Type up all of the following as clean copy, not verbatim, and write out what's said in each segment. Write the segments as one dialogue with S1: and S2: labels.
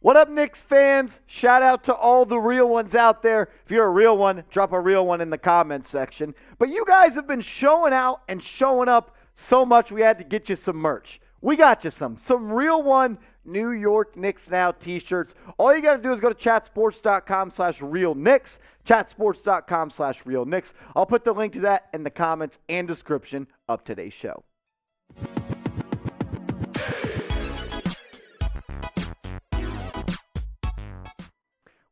S1: What up, Knicks fans? Shout out to all the real ones out there. If you're a real one, drop a real one in the comments section. But you guys have been showing out and showing up so much we had to get you some merch. We got you some real one New York Knicks Now t-shirts. All you got to do is go to chatsports.com/realknicks, chatsports.com/realknicks. I'll put the link to that in the comments and description of today's show.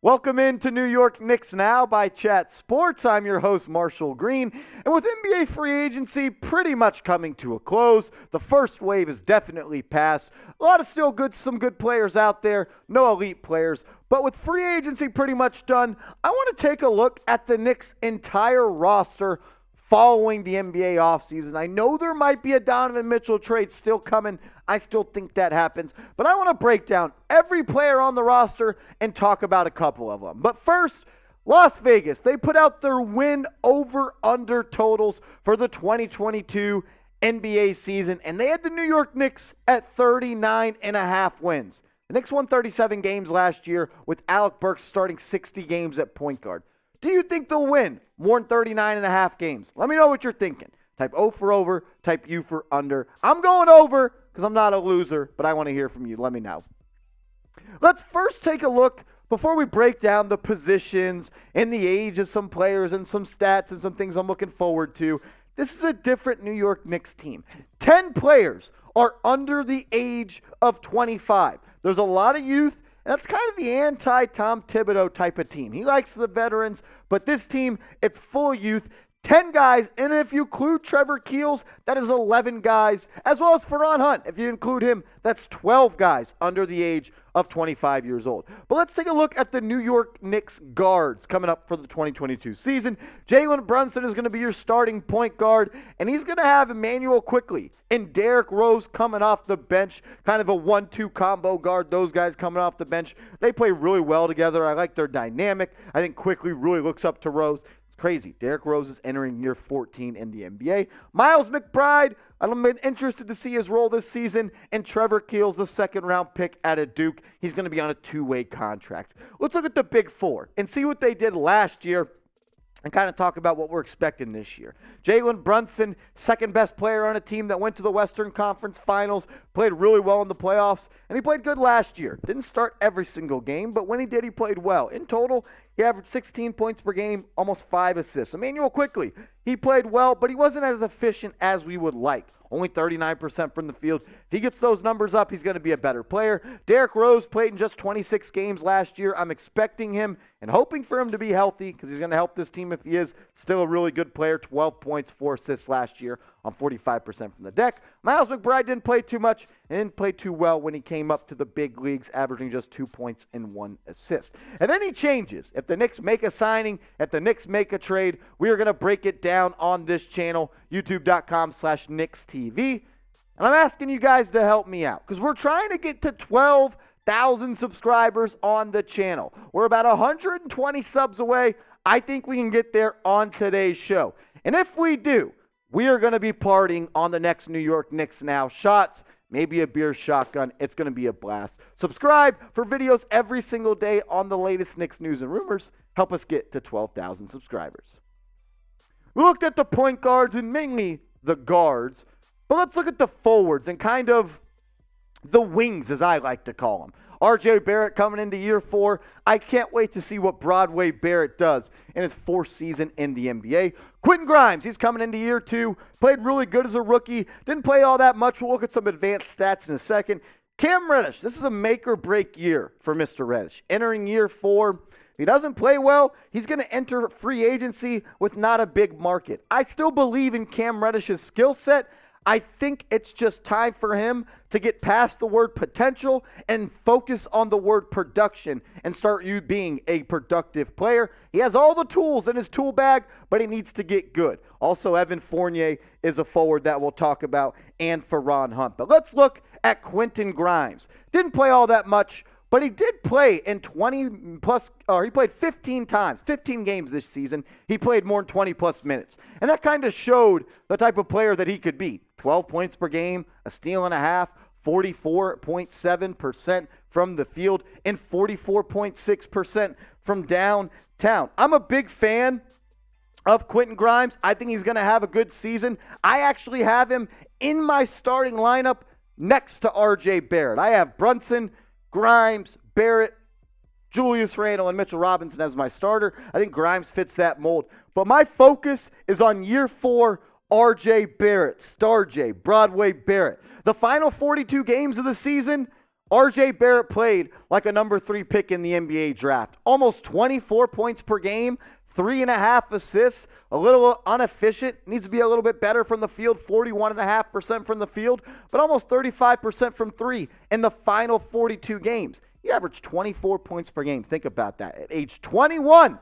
S1: Welcome into New York Knicks Now by Chat Sports. I'm your host, Marshall Green. And with NBA free agency pretty much coming to a close, the first wave is definitely past. A lot of some good players out there, no elite players. But with free agency pretty much done, I want to take a look at the Knicks' entire roster following the NBA offseason. I know there might be a Donovan Mitchell trade still coming. I still think that happens. But I want to break down every player on the roster and talk about a couple of them. But first, Las Vegas. They put out their win over-under totals for the 2022 NBA season, and they had the New York Knicks at 39.5 wins. The Knicks won 37 games last year with Alec Burks starting 60 games at point guard. Do you think they'll win more than 39.5 games? Let me know what you're thinking. Type O for over, type U for under. I'm going over because I'm not a loser, but I want to hear from you. Let me know. Let's first take a look before we break down the positions and the age of some players and some stats and some things I'm looking forward to. This is a different New York Knicks team. 10 players are under the age of 25. There's a lot of youth. That's kind of the anti-Tom Thibodeau type of team. He likes the veterans, but this team, it's full of youth. 10 guys, and if you include Trevor Keels, that is 11 guys, as well as Feron Hunt. If you include him, that's 12 guys under the age of 25 years old. But let's take a look at the New York Knicks guards coming up for the 2022 season. Jalen Brunson is going to be your starting point guard, and he's going to have Immanuel Quickley and Derrick Rose coming off the bench, kind of a 1-2 combo guard. Those guys coming off the bench, they play really well together. I like their dynamic. I think Quickley really looks up to Rose. Crazy. Derrick Rose is entering year 14 in the NBA. Miles McBride, I'm interested to see his role this season. And Trevor Keels, the second-round pick out of Duke. He's going to be on a two-way contract. Let's look at the big four and see what they did last year and kind of talk about what we're expecting this year. Jalen Brunson, second-best player on a team that went to the Western Conference Finals, played really well in the playoffs, and he played good last year. Didn't start every single game, but when he did, he played well. In total, he averaged 16 points per game, almost 5 assists. Immanuel Quickley, he played well, but he wasn't as efficient as we would like. Only 39% from the field. If he gets those numbers up, he's going to be a better player. Derrick Rose played in just 26 games last year. I'm expecting him and hoping for him to be healthy because he's going to help this team if he is. Still a really good player. 12 points, 4 assists last year on 45% from the deck. Miles McBride didn't play too much and didn't play too well when he came up to the big leagues, averaging just 2 points and 1 assist. If any changes, if the Knicks make a signing, if the Knicks make a trade, we are going to break it down on this channel, youtube.com/KnicksTV. And I'm asking you guys to help me out because we're trying to get to 12,000 subscribers on the channel. We're about 120 subs away. I think we can get there on today's show. And if we do, we are going to be partying on the next New York Knicks Now shots, maybe a beer shotgun. It's going to be a blast. Subscribe for videos every single day on the latest Knicks news and rumors. Help us get to 12,000 subscribers. We looked at the point guards and mainly the guards, but let's look at the forwards and kind of the wings, as I like to call them. RJ Barrett coming into year 4. I can't wait to see what Broadway Barrett does in his 4th season in the NBA. Quentin Grimes, he's coming into year 2. Played really good as a rookie. Didn't play all that much. We'll look at some advanced stats in a second. Cam Reddish, this is a make or break year for Mr. Reddish. Entering year 4. If he doesn't play well, he's going to enter free agency with not a big market. I still believe in Cam Reddish's skill set. I think it's just time for him to get past the word potential and focus on the word production and start you being a productive player. He has all the tools in his tool bag, but he needs to get good. Also, Evan Fournier is a forward that we'll talk about, and Feron Hunt. But let's look at Quentin Grimes. Didn't play all that much, but he did play in 20 plus, or he played 15 times, 15 games this season. He played more than 20 plus minutes. And that kind of showed the type of player that he could be. 12 points per game, a steal and a half, 44.7% from the field and 44.6% from downtown. I'm a big fan of Quentin Grimes. I think he's going to have a good season. I actually have him in my starting lineup next to RJ Barrett. I have Brunson, Grimes, Barrett, Julius Randle, and Mitchell Robinson as my starter. I think Grimes fits that mold. But my focus is on year 4, RJ Barrett, Star J, Broadway Barrett. The final 42 games of the season, RJ Barrett played like a number 3 pick in the NBA draft. Almost 24 points per game, 3.5 assists, a little inefficient, needs to be a little bit better from the field, 41.5% from the field, but almost 35% from 3 in the final 42 games. He averaged 24 points per game. Think about that. At age 21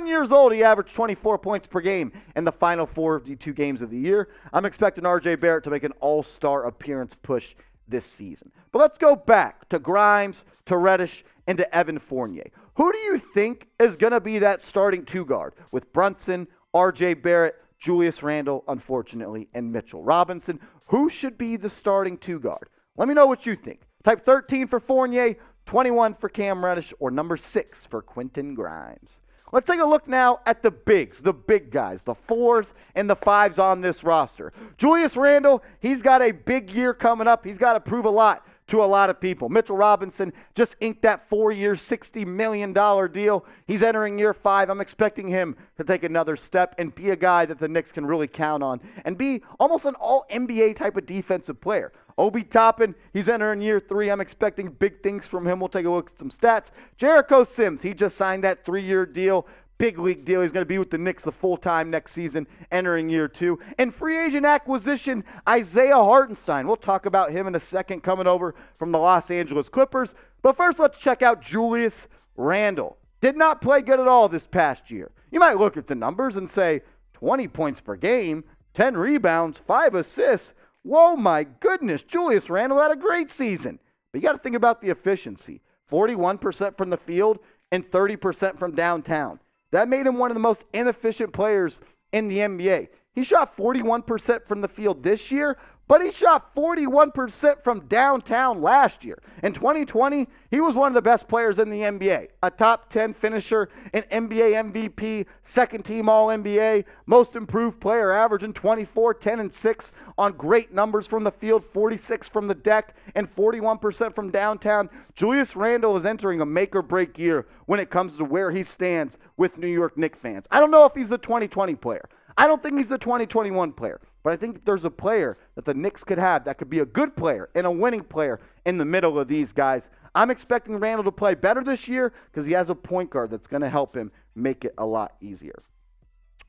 S1: years old, he averaged 24 points per game in the final 42 games of the year. I'm expecting RJ Barrett to make an all-star appearance push this season. But let's go back to Grimes, to Reddish, and to Evan Fournier. Who do you think is going to be that starting 2 guard with Brunson, RJ Barrett, Julius Randle, unfortunately, and Mitchell Robinson? Who should be the starting 2 guard? Let me know what you think. Type 13 for Fournier, 21 for Cam Reddish, or number 6 for Quentin Grimes. Let's take a look now at the bigs, the big guys, the 4s and the 5s on this roster. Julius Randle, he's got a big year coming up. He's got to prove a lot to a lot of people. Mitchell Robinson just inked that 4-year, $60 million deal. He's entering year 5. I'm expecting him to take another step and be a guy that the Knicks can really count on and be almost an all-NBA type of defensive player. Obi Toppin, he's entering year 3. I'm expecting big things from him. We'll take a look at some stats. Jericho Sims, he just signed that 3-year deal. Big league deal. He's going to be with the Knicks the full time next season, entering year 2. And free agent acquisition, Isaiah Hartenstein. We'll talk about him in a second, coming over from the Los Angeles Clippers. But first, let's check out Julius Randle. Did not play good at all this past year. You might look at the numbers and say, 20 points per game, 10 rebounds, 5 assists. Whoa, my goodness, Julius Randle had a great season. But you got to think about the efficiency. 41% from the field and 30% from downtown. That made him one of the most inefficient players in the NBA. He shot 41% from the field this year, but he shot 41% from downtown last year. In 2020, he was one of the best players in the NBA. A top 10 finisher, an NBA MVP, second-team All-NBA, most improved player, averaging 24, 10, and 6 on great numbers from the field, 46 from the deck, and 41% from downtown. Julius Randle is entering a make-or-break year when it comes to where he stands with New York Knicks fans. I don't know if he's the 2020 player. I don't think he's the 2021 player. But I think there's a player that the Knicks could have that could be a good player and a winning player in the middle of these guys. I'm expecting Randle to play better this year because he has a point guard that's going to help him make it a lot easier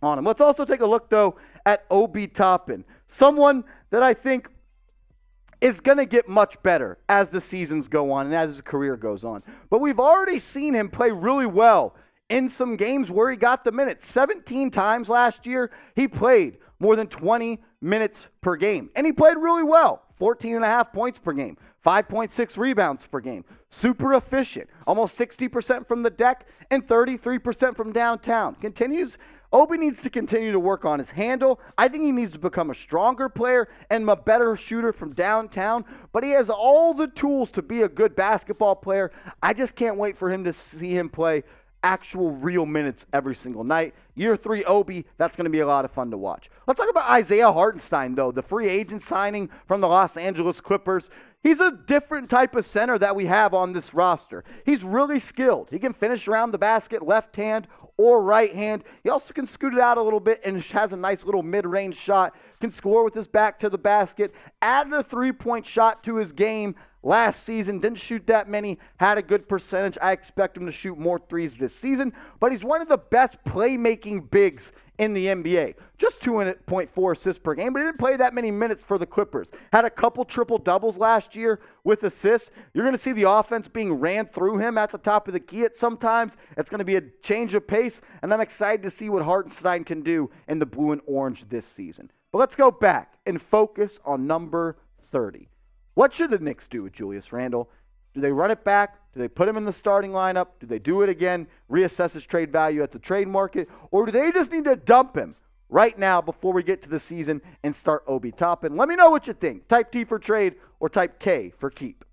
S1: on him. Let's also take a look, though, at Obi Toppin, someone that I think is going to get much better as the seasons go on and as his career goes on. But we've already seen him play really well in some games where he got the minutes. 17 times last year, he played more than 20 minutes per game. And he played really well. 14.5 points per game. 5.6 rebounds per game. Super efficient. Almost 60% from the deck and 33% from downtown. Obi needs to continue to work on his handle. I think he needs to become a stronger player and a better shooter from downtown. But he has all the tools to be a good basketball player. I just can't wait for him to see him play actual real minutes every single night. Year 3 Obi, that's going to be a lot of fun to watch. Let's talk about Isaiah Hartenstein, though, the free agent signing from the Los Angeles Clippers. He's a different type of center that we have on this roster. He's really skilled. He can finish around the basket left hand or right hand. He also can scoot it out a little bit and has a nice little mid-range shot. Can score with his back to the basket. Added a three-point shot to his game last season. Didn't shoot that many. Had a good percentage. I expect him to shoot more threes this season. But he's one of the best playmaking bigs in the NBA. Just 2.4 assists per game, but he didn't play that many minutes for the Clippers. Had a couple triple-doubles last year with assists. You're going to see the offense being ran through him at the top of the key at sometimes. It's going to be a change of pace, and I'm excited to see what Hartenstein can do in the blue and orange this season. But let's go back and focus on number 30. What should the Knicks do with Julius Randle? Do they run it back? Do they put him in the starting lineup? Do they do it again, reassess his trade value at the trade market? Or do they just need to dump him right now before we get to the season and start Obi Toppin? Let me know what you think. Type T for trade or type K for keep.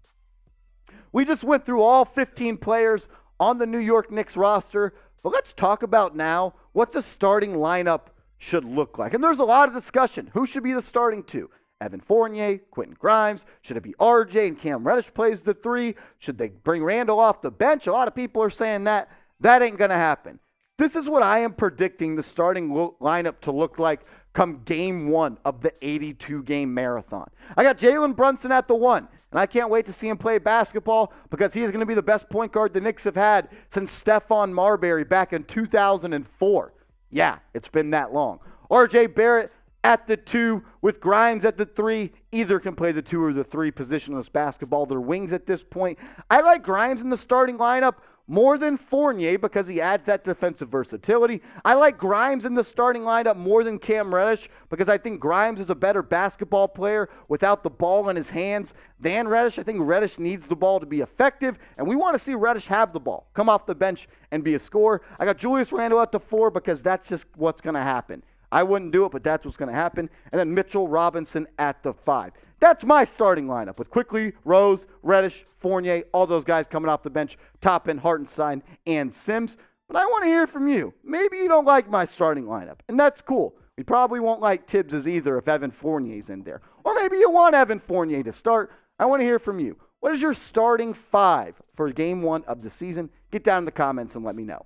S1: We just went through all 15 players on the New York Knicks roster, but let's talk about now what the starting lineup should look like. And there's a lot of discussion. Who should be the starting two? Evan Fournier, Quentin Grimes. Should it be RJ and Cam Reddish plays the three? Should they bring Randle off the bench? A lot of people are saying that. That ain't going to happen. This is what I am predicting the starting lineup to look like come game one of the 82-game marathon. I got Jalen Brunson at the 1, and I can't wait to see him play basketball because he is going to be the best point guard the Knicks have had since Stephon Marbury back in 2004. Yeah, it's been that long. RJ Barrett at the 2 with Grimes at the 3. Either can play the 2 or the 3 positionless basketball. They're wings at this point. I like Grimes in the starting lineup more than Fournier because he adds that defensive versatility. I like Grimes in the starting lineup more than Cam Reddish because I think Grimes is a better basketball player without the ball in his hands than Reddish. I think Reddish needs the ball to be effective, and we want to see Reddish have the ball, come off the bench, and be a scorer. I got Julius Randle at the 4 because that's just what's going to happen. I wouldn't do it, but that's what's going to happen. And then Mitchell Robinson at the 5. That's my starting lineup with Quickley, Rose, Reddish, Fournier, all those guys coming off the bench, Toppin, Hartenstein, and Sims. But I want to hear from you. Maybe you don't like my starting lineup, and that's cool. We probably won't like Tibbs's either if Evan Fournier's in there. Or maybe you want Evan Fournier to start. I want to hear from you. What is your starting 5 for game 1 of the season? Get down in the comments and let me know.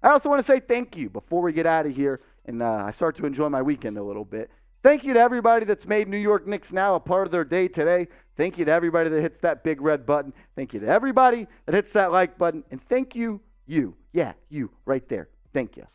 S1: I also want to say thank you before we get out of here and I start to enjoy my weekend a little bit. Thank you to everybody that's made New York Knicks Now a part of their day today. Thank you to everybody that hits that big red button. Thank you to everybody that hits that like button. And thank you, you right there. Thank you.